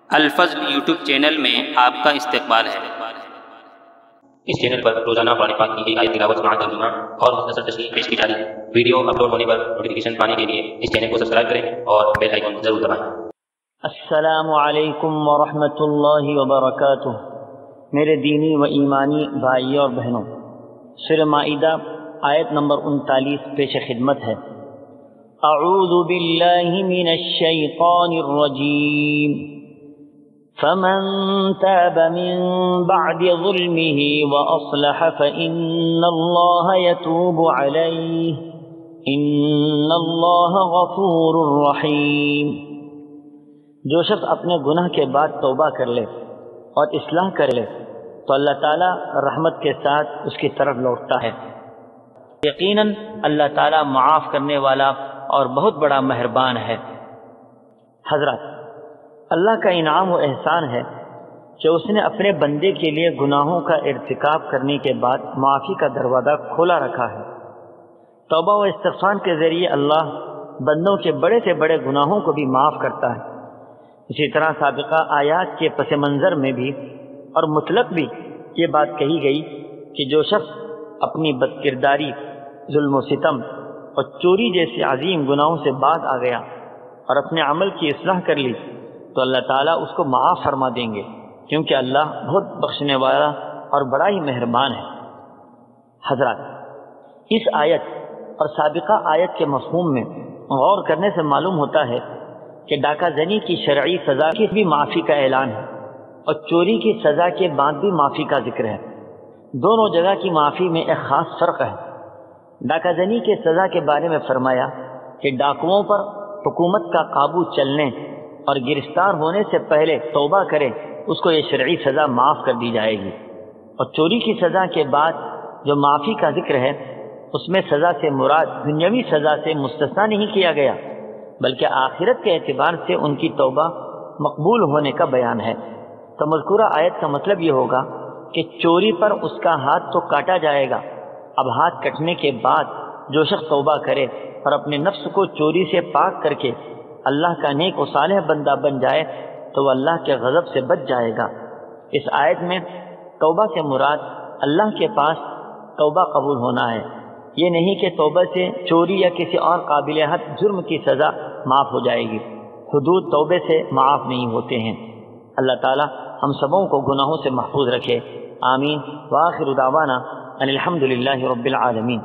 الفضل YouTube channel میں آپ کا استقبال ہے۔ اس چینل پر روزانہ قرآن پاک کی ایک آیت تلاوت مع ترجمہ اور مختصر تشریح پیش کی جا رہی ہے۔ ویڈیو اپلوڈ ہونے پر نوٹیفیکیشن پانے کے لیے اس چینل کو سبسکرائب کریں اور بیل آئیکن ضرور دبائیں۔ السلام علیکم ورحمۃ اللہ وبرکاتہ۔ میرے دینی و ایمانی بھائیوں اور بہنوں، سورہ مائدہ آیت نمبر 39 پیش خدمت ہے۔ اعوذ باللہ من الشیطان الرجیم، فمن تاب من بعد ظلمه واصلح فإن اللہ یتوب علیہ ان اللہ غفور رحیم۔ جو شخص اپنے گناہ کے بعد توبہ کر لے اور اصلاح کر لے تو اللہ تعالیٰ رحمت کے ساتھ اس کی طرف لوٹتا ہے۔ یقیناً اللہ تعالیٰ معاف کرنے والا اور بہت بڑا مہربان ہے۔ حضرات، اللہ کا انعام و احسان ہے کہ اس نے اپنے بندے کے لیے گناہوں کا ارتکاب کرنے کے بعد معافی کا دروازہ کھولا رکھا ہے۔ توبہ و استغفار کے ذریعے اللہ بندوں کے بڑے سے بڑے گناہوں کو بھی معاف کرتا ہے۔ اسی طرح سابقہ آیات کے پس منظر میں بھی اور مطلق بھی یہ بات کہی گئی کہ جو شخص اپنی بد کرداری، ظلم و ستم اور چوری جیسے عظیم گناہوں سے باز آ گیا اور اپنے عمل کی اصلاح کر لی تو اللہ تعالیٰ اس کو معاف فرما دیں گے، کیونکہ اللہ بہت بخشنے والا اور بڑا ہی مہربان ہے۔ حضرات، اس آیت اور سابقہ آیت کے مفہوم میں غور کرنے سے معلوم ہوتا ہے کہ ڈاکہ زنی کی شرعی سزا کی بھی معافی کا اعلان ہے اور چوری کی سزا کے بعد بھی معافی کا ذکر ہے۔ دونوں جگہ کی معافی میں ایک خاص فرق ہے۔ ڈاکہ زنی کے سزا کے بارے میں فرمایا کہ ڈاکوؤں پر حکومت کا قابو چلنے اور گرفتار ہونے سے پہلے توبہ کرے اس کو یہ شرعی سزا معاف کر دی جائے گی، اور چوری کی سزا کے بعد جو معافی کا ذکر ہے اس میں سزا سے مراد دنیاوی سزا سے مستثنی نہیں کیا گیا، بلکہ آخرت کے اعتبار سے ان کی توبہ مقبول ہونے کا بیان ہے۔ تو مذکورہ آیت کا مطلب یہ ہوگا کہ چوری پر اس کا ہاتھ تو کاٹا جائے گا، اب ہاتھ کٹنے کے بعد جو شخص توبہ کرے اور اپنے نفس کو چوری سے پاک کر کے اللہ کا نیک و صالح بندہ بن جائے تو وہ اللہ کے غضب سے بچ جائے گا۔ اس آیت میں توبہ سے مراد اللہ کے پاس توبہ قبول ہونا ہے، یہ نہیں کہ توبہ سے چوری یا کسی اور قابل حد جرم کی سزا معاف ہو جائے گی۔ حدود توبے سے معاف نہیں ہوتے ہیں۔ اللہ تعالی ہم سبوں کو گناہوں سے محفوظ رکھے، آمین۔ وآخر دعوانا ان الحمد للہ رب العالمین۔